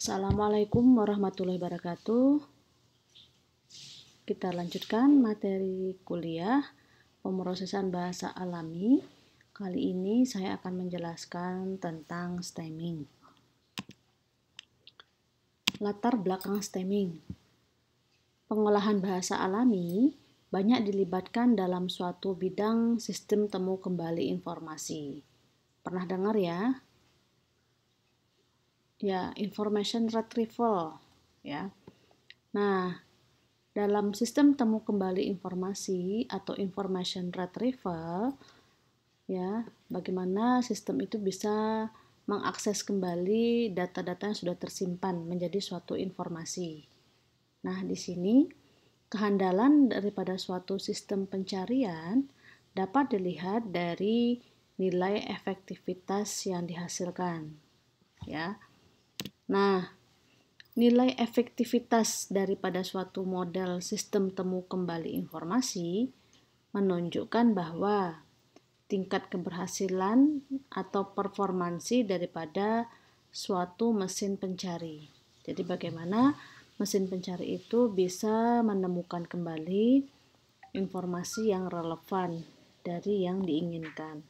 Assalamualaikum warahmatullahi wabarakatuh. Kita lanjutkan materi kuliah pemrosesan bahasa alami. Kali ini saya akan menjelaskan tentang stemming. Latar belakang stemming. Pengolahan bahasa alami banyak dilibatkan dalam suatu bidang sistem temu kembali informasi. Pernah dengar ya? Ya, information retrieval ya. Nah, dalam sistem temu kembali informasi atau information retrieval ya, bagaimana sistem itu bisa mengakses kembali data-data yang sudah tersimpan menjadi suatu informasi. Nah, di sini kehandalan daripada suatu sistem pencarian dapat dilihat dari nilai efektivitas yang dihasilkan ya. Nah, nilai efektivitas daripada suatu model sistem temu kembali informasi menunjukkan bahwa tingkat keberhasilan atau performansi daripada suatu mesin pencari. Jadi bagaimana mesin pencari itu bisa menemukan kembali informasi yang relevan dari yang diinginkan.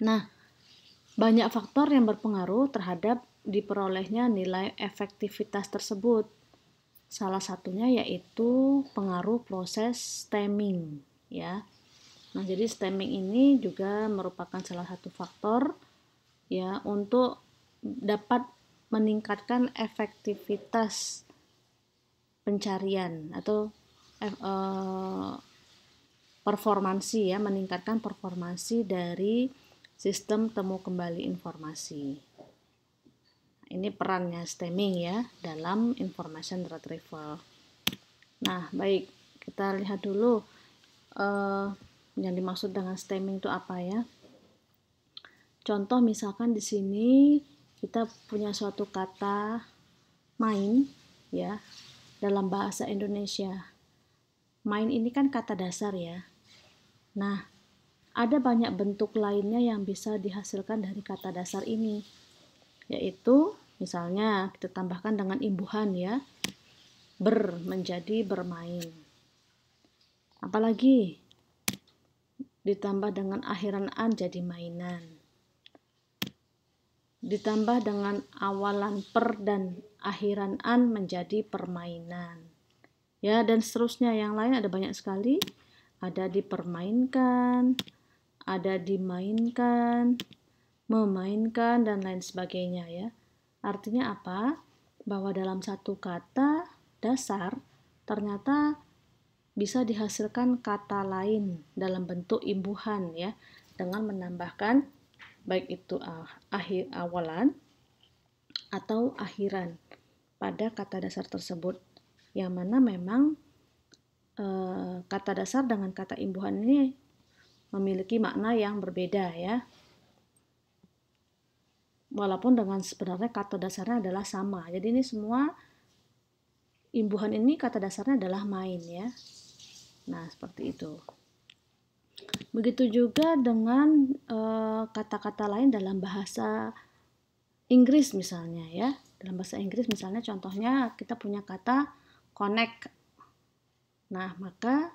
Nah, banyak faktor yang berpengaruh terhadap diperolehnya nilai efektivitas tersebut. Salah satunya yaitu pengaruh proses stemming ya. Nah, jadi stemming ini juga merupakan salah satu faktor ya untuk dapat meningkatkan efektivitas pencarian atau performansi ya, meningkatkan performansi dari sistem temu kembali informasi. Ini perannya stemming ya dalam information retrieval. Nah, baik, kita lihat dulu yang dimaksud dengan stemming itu apa ya. Contoh misalkan di sini kita punya suatu kata main ya dalam bahasa Indonesia. Main ini kan kata dasar ya. Nah, ada banyak bentuk lainnya yang bisa dihasilkan dari kata dasar ini, yaitu misalnya kita tambahkan dengan imbuhan ya, menjadi bermain. Apalagi ditambah dengan akhiran an jadi mainan, ditambah dengan awalan per dan akhiran an menjadi permainan ya, dan seterusnya. Yang lain ada banyak sekali, ada dipermainkan, ada dimainkan, memainkan, dan lain sebagainya ya. Artinya apa? Bahwa dalam satu kata dasar ternyata bisa dihasilkan kata lain dalam bentuk imbuhan ya, dengan menambahkan baik itu awalan atau akhiran pada kata dasar tersebut, yang mana memang kata dasar dengan kata imbuhan ini memiliki makna yang berbeda ya, walaupun dengan sebenarnya kata dasarnya adalah sama. Jadi ini semua imbuhan ini kata dasarnya adalah main ya. Nah, seperti itu. Begitu juga dengan kata-kata lain dalam bahasa Inggris misalnya ya. Dalam bahasa Inggris misalnya contohnya kita punya kata connect. Nah, maka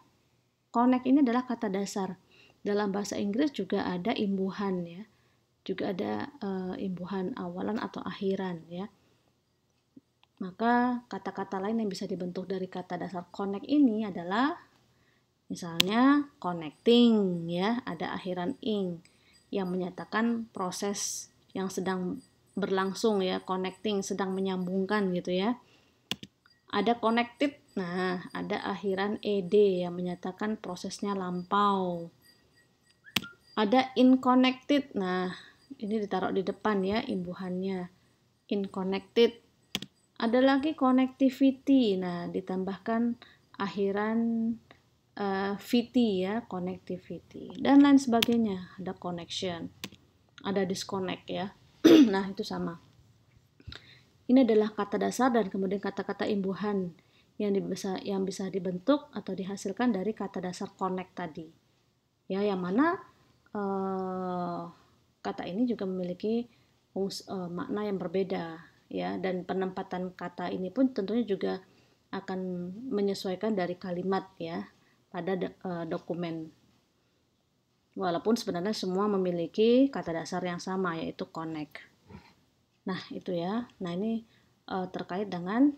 connect ini adalah kata dasar. Dalam bahasa Inggris juga ada imbuhan ya. Juga ada imbuhan awalan atau akhiran ya. Maka kata-kata lain yang bisa dibentuk dari kata dasar connect ini adalah misalnya connecting ya, ada akhiran ing yang menyatakan proses yang sedang berlangsung ya, connecting sedang menyambungkan gitu ya. Ada connected, nah ada akhiran ed yang menyatakan prosesnya lampau. Ada inconnected, nah ini ditaruh di depan ya imbuhannya, inconnected. Ada lagi connectivity, nah ditambahkan akhiran VT ya, connectivity, dan lain sebagainya. Ada connection, ada disconnect ya. Nah, itu sama. Ini adalah kata dasar dan kemudian kata-kata imbuhan yang bisa dibentuk atau dihasilkan dari kata dasar connect tadi. Ya, yang mana kata ini juga memiliki makna yang berbeda ya, dan penempatan kata ini pun tentunya juga akan menyesuaikan dari kalimat ya pada dokumen. Walaupun sebenarnya semua memiliki kata dasar yang sama, yaitu connect. Nah, itu ya. Nah, ini terkait dengan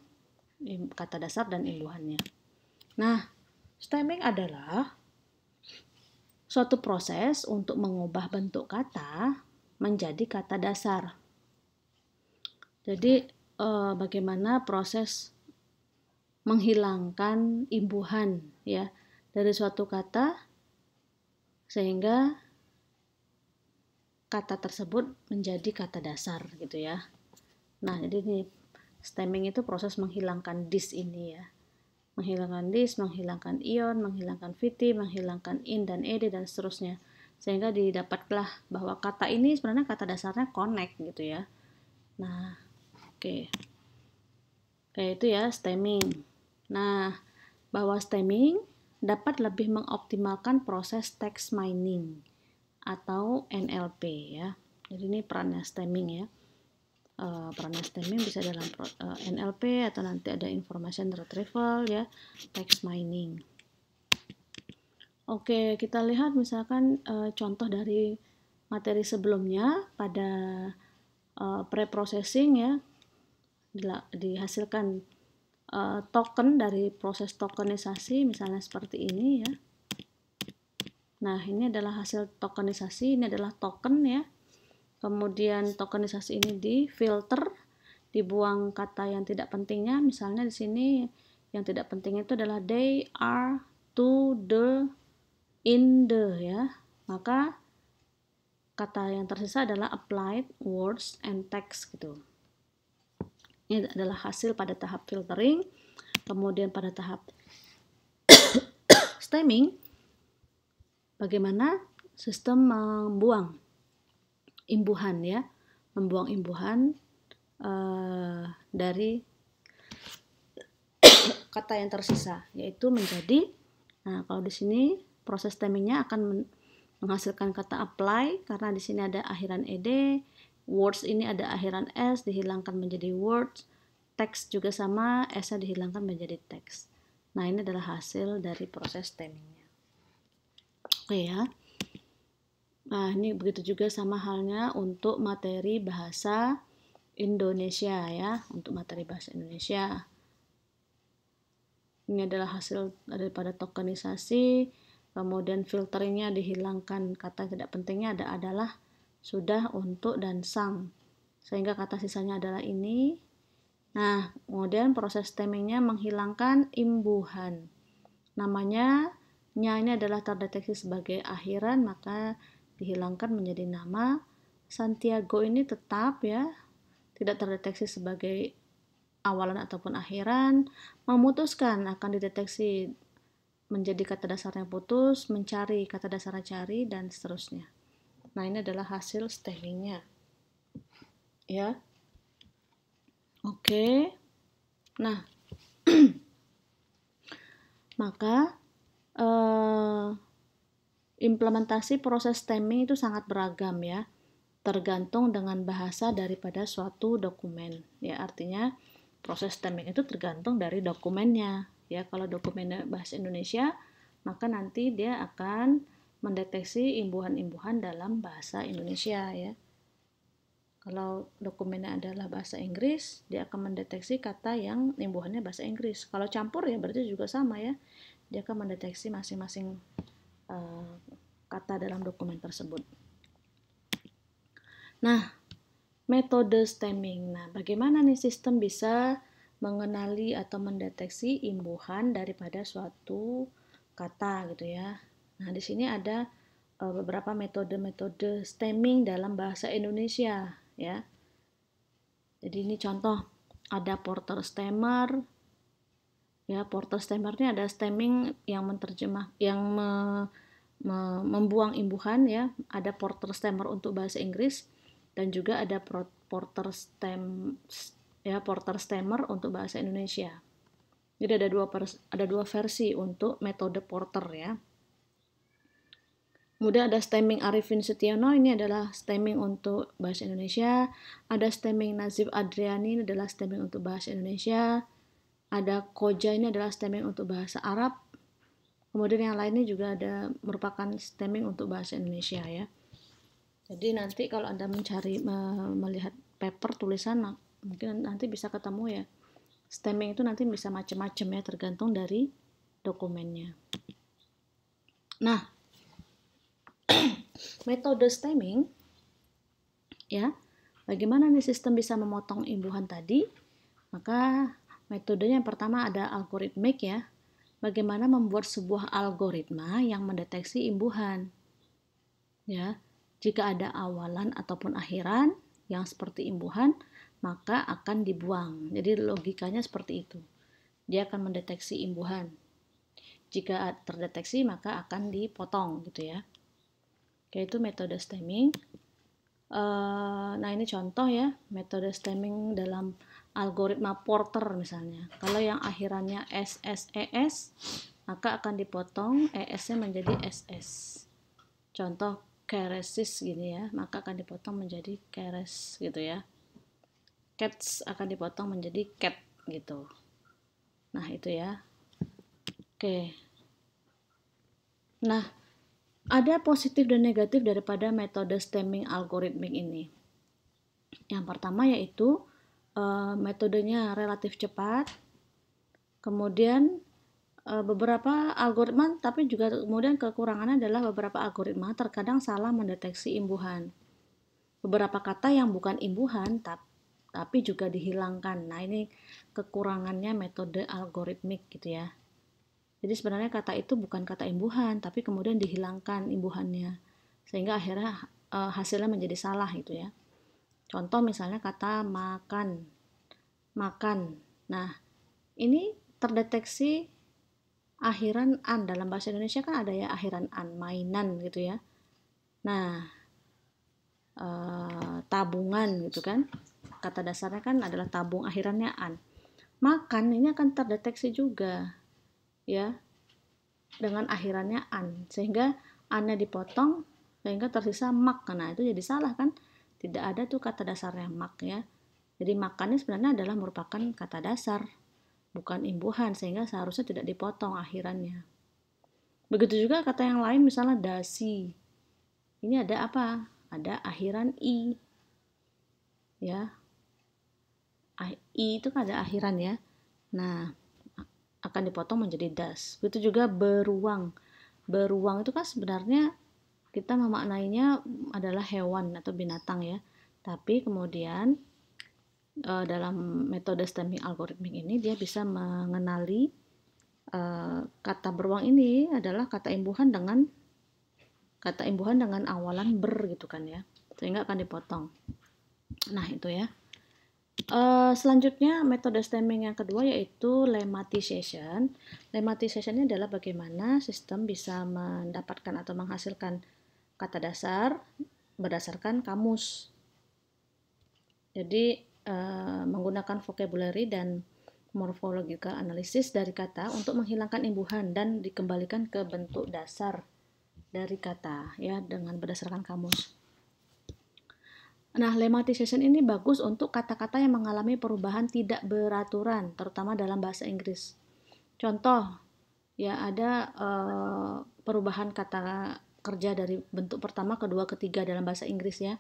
kata dasar dan imbuhannya. Nah, stemming adalah suatu proses untuk mengubah bentuk kata menjadi kata dasar. Jadi, bagaimana proses menghilangkan imbuhan ya dari suatu kata sehingga kata tersebut menjadi kata dasar gitu ya. Nah, jadi ini stemming itu proses menghilangkan dis ini ya. Menghilangkan dis, menghilangkan ion, menghilangkan VT, menghilangkan in dan ed dan seterusnya. Sehingga didapatlah bahwa kata ini sebenarnya kata dasarnya connect gitu ya. Nah, oke. Kayak itu ya stemming. Nah, bahwa stemming dapat lebih mengoptimalkan proses text mining atau NLP ya. Jadi ini perannya stemming ya. Perannya stemming bisa dalam NLP atau nanti ada information retrieval ya, text mining. Oke, kita lihat misalkan contoh dari materi sebelumnya pada pre-processing ya, dihasilkan token dari proses tokenisasi misalnya seperti ini ya. Nah, ini adalah hasil tokenisasi, ini adalah token ya. Kemudian tokenisasi ini difilter, dibuang kata yang tidak pentingnya. Misalnya di sini yang tidak penting itu adalah they, are, to, the, in, the ya. Maka kata yang tersisa adalah applied, words, and text gitu. Ini adalah hasil pada tahap filtering. Kemudian pada tahap stemming, bagaimana sistem membuang imbuhan ya, membuang imbuhan dari kata yang tersisa, yaitu menjadi, nah kalau di sini proses stemmingnya akan menghasilkan kata apply karena di sini ada akhiran ed, words ini ada akhiran s dihilangkan menjadi words, text juga sama, s-nya dihilangkan menjadi text. Nah, ini adalah hasil dari proses stemmingnya. Oke ya. Nah, ini begitu juga sama halnya untuk materi bahasa Indonesia ya, untuk materi bahasa Indonesia. Ini adalah hasil daripada tokenisasi, kemudian filteringnya dihilangkan kata tidak pentingnya adalah sudah, untuk, dan sang. Sehingga kata sisanya adalah ini. Nah, kemudian proses stemmingnya menghilangkan imbuhan. Namanya, nya ini adalah terdeteksi sebagai akhiran, maka dihilangkan menjadi nama. Santiago ini tetap ya, tidak terdeteksi sebagai awalan ataupun akhiran. Memutuskan akan dideteksi menjadi kata dasarnya putus, mencari kata dasarnya cari, dan seterusnya. Nah, ini adalah hasil stemmingnya ya. Oke. Nah, maka implementasi proses stemming itu sangat beragam ya, tergantung dengan bahasa daripada suatu dokumen ya. Artinya proses stemming itu tergantung dari dokumennya ya. Kalau dokumennya bahasa Indonesia, maka nanti dia akan mendeteksi imbuhan-imbuhan dalam bahasa Indonesia ya. Kalau dokumennya adalah bahasa Inggris, dia akan mendeteksi kata yang imbuhannya bahasa Inggris. Kalau campur ya berarti juga sama ya, dia akan mendeteksi masing-masing kata dalam dokumen tersebut. Nah, metode stemming. Nah, bagaimana nih sistem bisa mengenali atau mendeteksi imbuhan daripada suatu kata gitu ya. Nah, di sini ada beberapa metode-metode stemming dalam bahasa Indonesia ya. Jadi ini contoh, ada Porter stemmer ya. Porter stemmer ini ada stemming yang menerjemah, yang membuang imbuhan ya. Ada Porter stemmer untuk bahasa Inggris dan juga ada Porter stemmer untuk bahasa Indonesia. Jadi ada dua versi untuk metode Porter ya. Kemudian ada stemming Arifin Setiono, ini adalah stemming untuk bahasa Indonesia. Ada stemming Nazif Adriani, ini adalah stemming untuk bahasa Indonesia. Ada Koja, ini adalah stemming untuk bahasa Arab. Kemudian yang lainnya juga ada merupakan stemming untuk bahasa Indonesia ya. Jadi nanti kalau Anda mencari melihat paper tulisan, mungkin nanti bisa ketemu ya. Stemming itu nanti bisa macam-macam ya, tergantung dari dokumennya. Nah, metode stemming ya, bagaimana nih sistem bisa memotong imbuhan tadi? Maka metodenya yang pertama ada algoritmik ya. Bagaimana membuat sebuah algoritma yang mendeteksi imbuhan. Ya, jika ada awalan ataupun akhiran yang seperti imbuhan, maka akan dibuang. Jadi logikanya seperti itu. Dia akan mendeteksi imbuhan. Jika terdeteksi maka akan dipotong gitu ya. Oke, itu metode stemming. Nah ini contoh ya, metode stemming dalam algoritma Porter misalnya. Kalau yang akhirannya SSES, maka akan dipotong ES-nya menjadi SS. Contoh keresis gini ya, maka akan dipotong menjadi keres gitu ya. Cats akan dipotong menjadi cat gitu. Nah itu ya. Oke. Nah, ada positif dan negatif daripada metode stemming algoritmik ini. Yang pertama yaitu metodenya relatif cepat. Kemudian beberapa algoritma, tapi juga kemudian kekurangannya adalah beberapa algoritma terkadang salah mendeteksi imbuhan. Beberapa kata yang bukan imbuhan tapi juga dihilangkan. Nah, ini kekurangannya metode algoritmik gitu ya. Jadi sebenarnya kata itu bukan kata imbuhan, tapi kemudian dihilangkan imbuhannya. Sehingga akhirnya hasilnya menjadi salah gitu ya. Contoh misalnya kata makan. Makan. Nah, ini terdeteksi akhiran an. Dalam bahasa Indonesia kan ada ya akhiran an, mainan gitu ya. Nah, tabungan gitu kan. Kata dasarnya kan adalah tabung, akhirannya an. Makan ini akan terdeteksi juga ya dengan akhirannya an, sehingga annya dipotong sehingga tersisa mak. Nah itu jadi salah kan, tidak ada tuh kata dasarnya mak ya. Jadi makannya sebenarnya adalah merupakan kata dasar, bukan imbuhan, sehingga seharusnya tidak dipotong akhirannya. Begitu juga kata yang lain, misalnya dasi, ini ada apa, ada akhiran i ya, i itu kan ada akhiran ya. Nah akan dipotong menjadi das. Begitu juga beruang. Beruang itu kan sebenarnya kita memaknainya adalah hewan atau binatang ya. Tapi kemudian dalam metode stemming algoritmik ini dia bisa mengenali kata beruang ini adalah kata imbuhan dengan awalan ber gitu kan ya. Sehingga akan dipotong. Nah, itu ya. Selanjutnya metode stemming yang kedua yaitu lemmatization. Lemmatization ini adalah bagaimana sistem bisa mendapatkan atau menghasilkan kata dasar berdasarkan kamus. Jadi menggunakan vocabulary dan morphological analysis dari kata untuk menghilangkan imbuhan dan dikembalikan ke bentuk dasar dari kata ya dengan berdasarkan kamus. Nah, lemmatization ini bagus untuk kata-kata yang mengalami perubahan tidak beraturan, terutama dalam bahasa Inggris. Contoh, ya ada perubahan kata kerja dari bentuk pertama, kedua, ketiga dalam bahasa Inggris ya.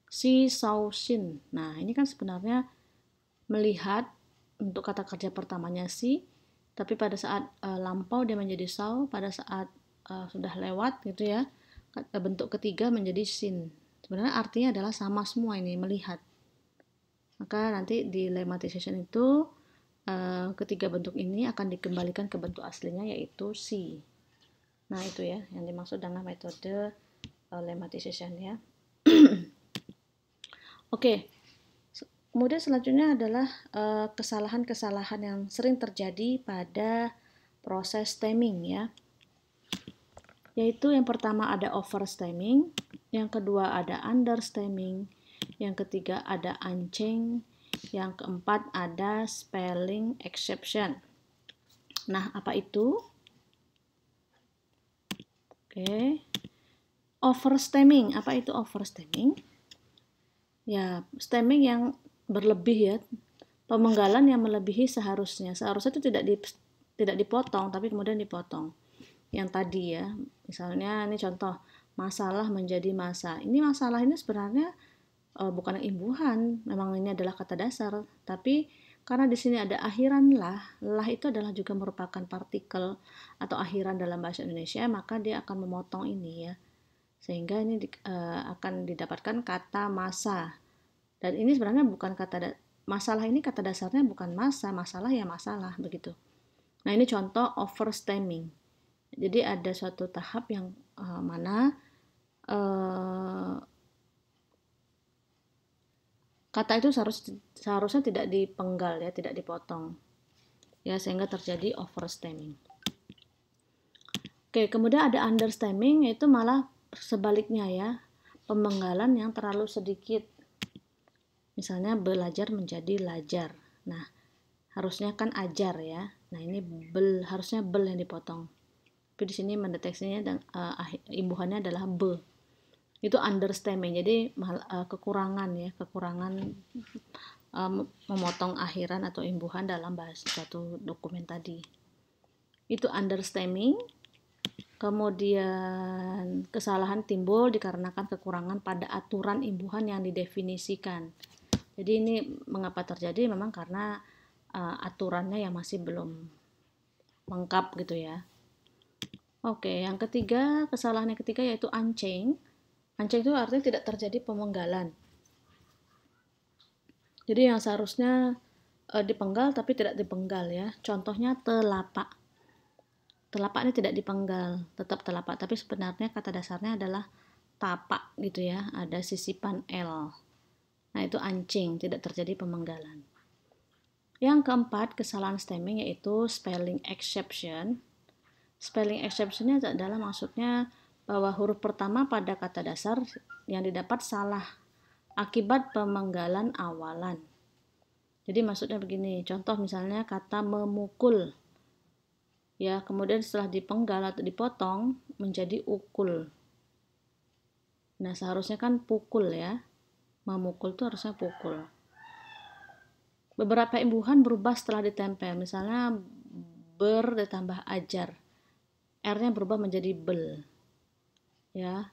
Si, saw, sin. Nah, ini kan sebenarnya melihat untuk kata kerja pertamanya si, tapi pada saat lampau dia menjadi saw, pada saat sudah lewat gitu ya, bentuk ketiga menjadi sin. Sebenarnya artinya adalah sama semua ini, melihat. Maka nanti di lemmatization itu ketiga bentuk ini akan dikembalikan ke bentuk aslinya yaitu see. Nah itu ya yang dimaksud dengan metode lemmatization ya. Oke. Kemudian selanjutnya adalah kesalahan-kesalahan yang sering terjadi pada proses stemming ya. Yaitu yang pertama ada overstemming, yang kedua ada understemming, yang ketiga ada unchanged, yang keempat ada spelling exception. Nah, apa itu? Oke. overstemming. Apa itu overstemming? Ya, stemming yang berlebih ya. Pemenggalan yang melebihi seharusnya. Seharusnya itu tidak dipotong, tapi kemudian dipotong. Yang tadi ya, misalnya ini contoh, masalah menjadi masa. Ini masalah ini sebenarnya bukan imbuhan, memang ini adalah kata dasar, tapi karena di sini ada akhiran lah itu adalah juga merupakan partikel atau akhiran dalam bahasa Indonesia, maka dia akan memotong ini ya, sehingga ini akan didapatkan kata masa. Dan ini sebenarnya bukan masalah, ini kata dasarnya bukan masa, masalah ya masalah begitu. Nah ini contoh overstemming. Jadi ada suatu tahap yang mana kata itu seharusnya tidak dipenggal ya, tidak dipotong ya, sehingga terjadi overstemming. Oke, kemudian ada understemming, yaitu malah sebaliknya ya, pemenggalan yang terlalu sedikit. Misalnya belajar menjadi lajar. Nah, harusnya kan ajar ya. Nah, ini harusnya bel yang dipotong. Tapi di sini mendeteksinya dan imbuhannya adalah be. Itu understanding, jadi kekurangan memotong akhiran atau imbuhan dalam bahasa suatu dokumen tadi. Itu understanding. Kemudian kesalahan timbul dikarenakan kekurangan pada aturan imbuhan yang didefinisikan. Jadi ini mengapa terjadi, memang karena aturannya yang masih belum lengkap gitu ya. Oke, yang ketiga, kesalahan yang ketiga yaitu unchanged. Unchanged itu artinya tidak terjadi pemenggalan. Jadi yang seharusnya dipenggal tapi tidak dipenggal ya. Contohnya telapak. Telapak ini tidak dipenggal, tetap telapak, tapi sebenarnya kata dasarnya adalah tapak gitu ya. Ada sisipan L. Nah, itu unchanged, tidak terjadi pemenggalan. Yang keempat, kesalahan stemming yaitu spelling exception. Spelling exception-nya adalah maksudnya bahwa huruf pertama pada kata dasar yang didapat salah akibat pemenggalan awalan. Jadi maksudnya begini, contoh misalnya kata memukul. Ya, kemudian setelah dipenggal atau dipotong menjadi ukul. Nah, seharusnya kan pukul ya. Memukul itu harusnya pukul. Beberapa imbuhan berubah setelah ditempel. Misalnya ber ditambah ajar. R-nya berubah menjadi bel. Ya.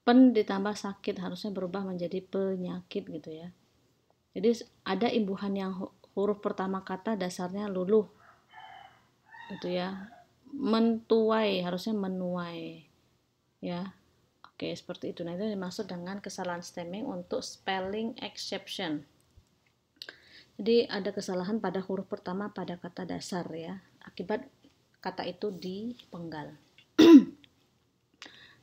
Pen ditambah sakit harusnya berubah menjadi penyakit gitu ya. Jadi ada imbuhan yang huruf pertama kata dasarnya luluh. Gitu ya. Mentuai harusnya menuai. Ya. Oke, seperti itu. Nah, itu dimaksud dengan kesalahan stemming untuk spelling exception. Jadi ada kesalahan pada huruf pertama pada kata dasar ya, akibat kata itu dipenggal.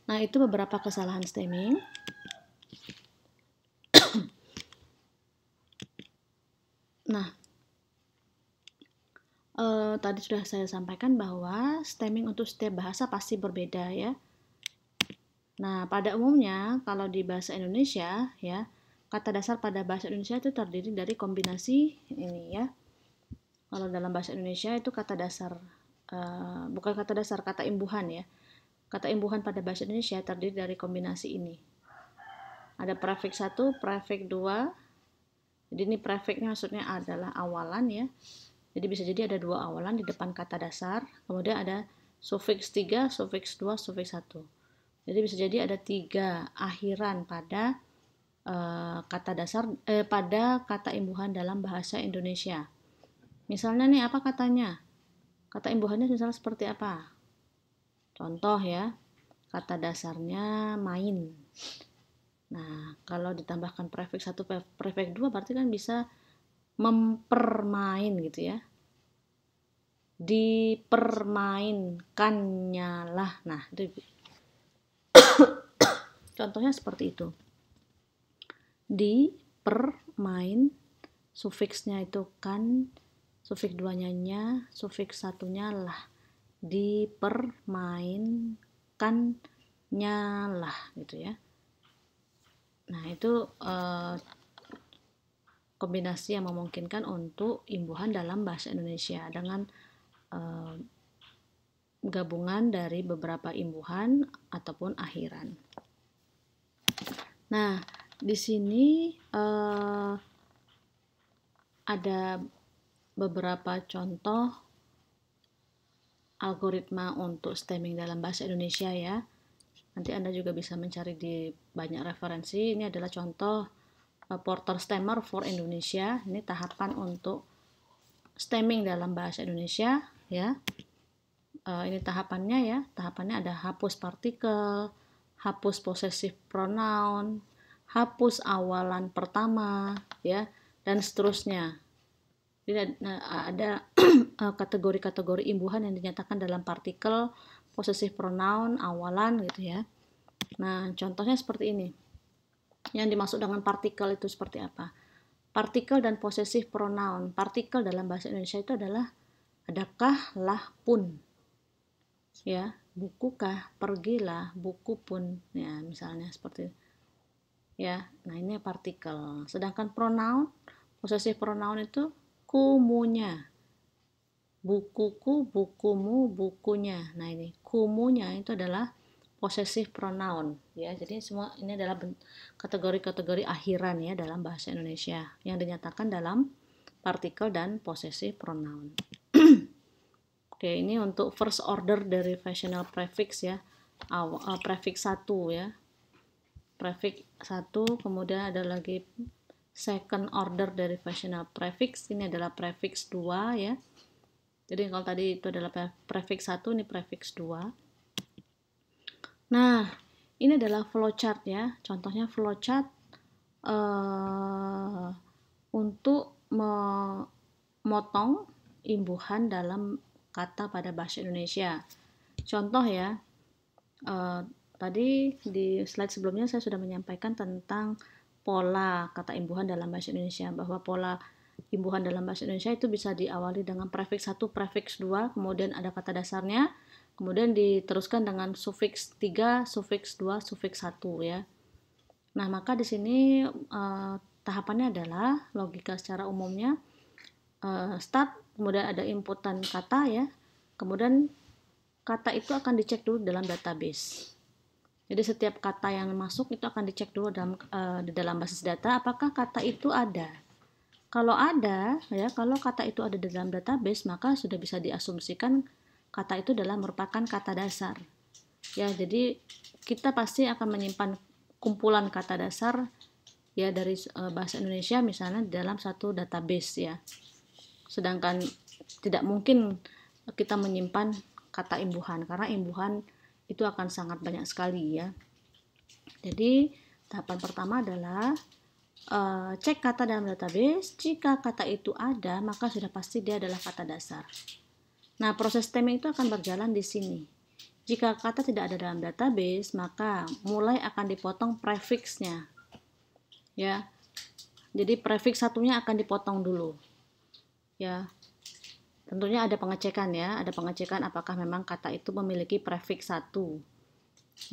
Nah, itu beberapa kesalahan stemming. Nah, tadi sudah saya sampaikan bahwa stemming untuk setiap bahasa pasti berbeda ya. Nah, pada umumnya kalau di bahasa Indonesia ya, kata dasar pada bahasa Indonesia itu terdiri dari kombinasi ini ya. Kalau dalam bahasa Indonesia itu kata dasar, bukan kata dasar, kata imbuhan ya. Kata imbuhan pada bahasa Indonesia terdiri dari kombinasi ini. Ada prefix 1, prefix 2. Jadi ini prefixnya maksudnya adalah awalan ya. Jadi bisa jadi ada dua awalan di depan kata dasar. Kemudian ada sufiks 3, sufiks 2, sufiks 1. Jadi bisa jadi ada 3 akhiran pada kata dasar pada kata imbuhan dalam bahasa Indonesia. Misalnya nih, apa katanya? Kata imbuhannya misalnya seperti apa? Contoh ya, kata dasarnya main. Nah, kalau ditambahkan prefix 1, prefix 2 berarti kan bisa mempermain gitu ya. Dipermainkannya lah. Nah, itu contohnya seperti itu. Dipermain, sufiksnya itu kan, sufiks 2-nya nya, sufiks 1-nya lah. Dipermainkannya lah gitu ya. Nah, itu kombinasi yang memungkinkan untuk imbuhan dalam bahasa Indonesia dengan gabungan dari beberapa imbuhan ataupun akhiran. Nah, di sini ada beberapa contoh algoritma untuk stemming dalam bahasa Indonesia ya. Nanti Anda juga bisa mencari di banyak referensi. Ini adalah contoh Porter Stemmer for Indonesia. Ini tahapan untuk stemming dalam bahasa Indonesia ya. Ini tahapannya ya. Tahapannya ada hapus partikel, hapus possessive pronoun, hapus awalan pertama ya, dan seterusnya. Jadi ada kategori-kategori imbuhan yang dinyatakan dalam partikel, possessive pronoun, awalan gitu ya. Nah, contohnya seperti ini. Yang dimaksud dengan partikel itu seperti apa? Partikel dan possessive pronoun. Partikel dalam bahasa Indonesia itu adalah adakah, lah, pun. Ya, bukukah, pergilah, buku pun. Ya, misalnya seperti itu. Ya, nah ini partikel. Sedangkan pronoun, possessive pronoun itu kumunya, bukuku, bukumu, bukunya. Nah ini kumunya itu adalah possessive pronoun ya. Jadi semua ini adalah kategori-kategori akhiran ya dalam bahasa Indonesia yang dinyatakan dalam partikel dan possessive pronoun. Oke, ini untuk first order derivational prefix ya. Prefix 1 ya. Prefix 1, kemudian ada lagi second order derivational prefix, ini adalah prefix 2 ya. Jadi kalau tadi itu adalah prefix 1, ini prefix 2. Nah, ini adalah flowchart ya. Contohnya flowchart untuk memotong imbuhan dalam kata pada bahasa Indonesia. Contoh ya, tadi di slide sebelumnya saya sudah menyampaikan tentang pola kata imbuhan dalam bahasa Indonesia, bahwa pola imbuhan dalam bahasa Indonesia itu bisa diawali dengan prefix 1, prefix 2, kemudian ada kata dasarnya, kemudian diteruskan dengan sufiks 3, sufiks 2, sufiks 1 ya. Nah, maka di sini tahapannya adalah logika secara umumnya start, kemudian ada inputan kata ya, kemudian kata itu akan dicek dulu dalam database. Jadi setiap kata yang masuk itu akan dicek dulu di dalam basis data apakah kata itu ada. Kalau ada ya, kalau kata itu ada di dalam database, maka sudah bisa diasumsikan kata itu adalah merupakan kata dasar. Ya, jadi kita pasti akan menyimpan kumpulan kata dasar ya dari bahasa Indonesia misalnya dalam satu database ya. Sedangkan tidak mungkin kita menyimpan kata imbuhan karena imbuhan itu akan sangat banyak sekali ya. Jadi tahapan pertama adalah cek kata dalam database. Jika kata itu ada, maka sudah pasti dia adalah kata dasar. Nah, proses stemming itu akan berjalan di sini. Jika kata tidak ada dalam database, maka mulai akan dipotong prefixnya. Ya. Jadi prefix satunya akan dipotong dulu. Ya. Tentunya ada pengecekan ya, ada pengecekan apakah memang kata itu memiliki prefix 1.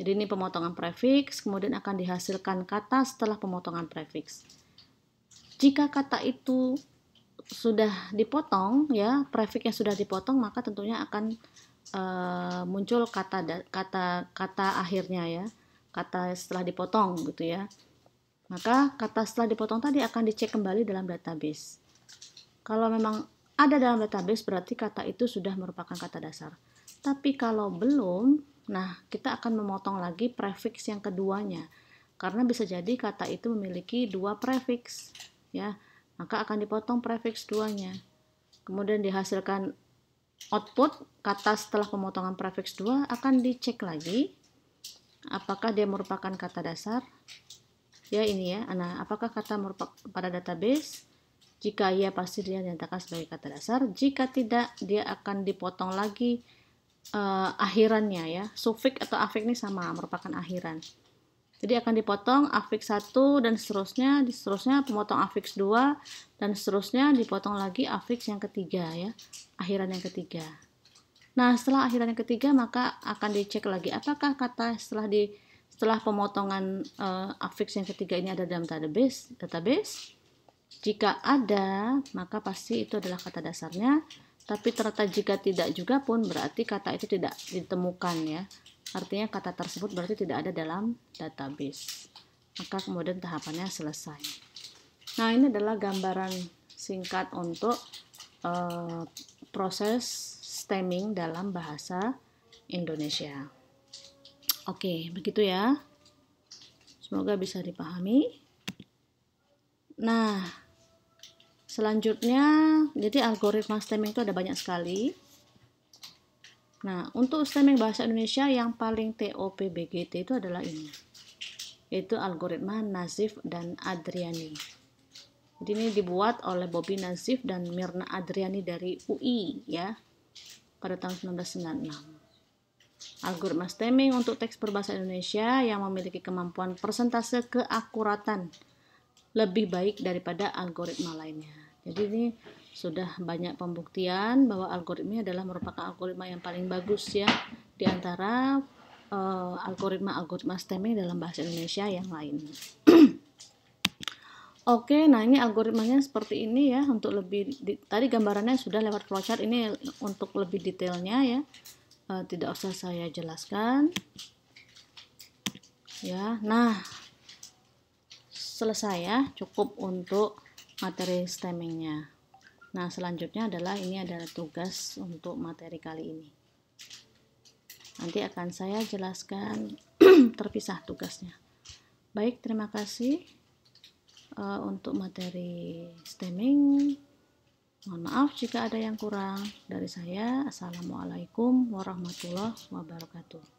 Jadi ini pemotongan prefix, kemudian akan dihasilkan kata setelah pemotongan prefix. Jika kata itu sudah dipotong ya, prefixnya sudah dipotong, maka tentunya akan muncul kata akhirnya ya, kata setelah dipotong gitu ya. Maka kata setelah dipotong tadi akan dicek kembali dalam database. Kalau memang ada dalam database berarti kata itu sudah merupakan kata dasar. Tapi kalau belum, nah kita akan memotong lagi prefix yang keduanya. Karena bisa jadi kata itu memiliki 2 prefix, ya. Maka akan dipotong prefix 2-nya. Kemudian dihasilkan output kata setelah pemotongan prefix 2 akan dicek lagi apakah dia merupakan kata dasar. Ya ini ya. Nah, apakah kata merupakan pada database? Jika iya, pasti dia dinyatakan sebagai kata dasar. Jika tidak, dia akan dipotong lagi akhirannya ya. Sufiks atau afiks ini sama, merupakan akhiran. Jadi akan dipotong afiks 1 dan seterusnya pemotong afiks 2 dan seterusnya dipotong lagi afiks yang ketiga ya. Akhiran yang ketiga. Nah, setelah akhiran yang ketiga maka akan dicek lagi apakah kata setelah pemotongan afiks yang ketiga ini ada dalam database. Jika ada, maka pasti itu adalah kata dasarnya. Tapi ternyata jika tidak juga pun berarti kata itu tidak ditemukan ya. Artinya kata tersebut berarti tidak ada dalam database. maka kemudian tahapannya selesai. Nah, ini adalah gambaran singkat untuk proses stemming dalam bahasa Indonesia. Oke, begitu ya. Semoga bisa dipahami. Nah, selanjutnya, jadi algoritma stemming itu ada banyak sekali. Nah, untuk stemming bahasa Indonesia yang paling TOP-BGT itu adalah ini, yaitu algoritma Nazif dan Adriani. Jadi ini dibuat oleh Bobby Nazif dan Mirna Adriani dari UI ya, pada tahun 1996. Algoritma stemming untuk teks berbahasa Indonesia yang memiliki kemampuan persentase keakuratan lebih baik daripada algoritma lainnya. Jadi ini sudah banyak pembuktian bahwa algoritma adalah merupakan algoritma yang paling bagus ya di antara algoritma stemming dalam bahasa Indonesia yang lain. Oke, nah ini algoritmanya seperti ini ya. Untuk lebih tadi gambarannya sudah lewat flowchart, ini untuk lebih detailnya ya. Tidak usah saya jelaskan. Ya, nah selesai ya, cukup untuk materi stemmingnya. Nah, selanjutnya adalah ini adalah tugas untuk materi kali ini. Nanti akan saya jelaskan terpisah tugasnya. Baik, terima kasih untuk materi stemming. Mohon maaf jika ada yang kurang dari saya. Assalamualaikum warahmatullahi wabarakatuh.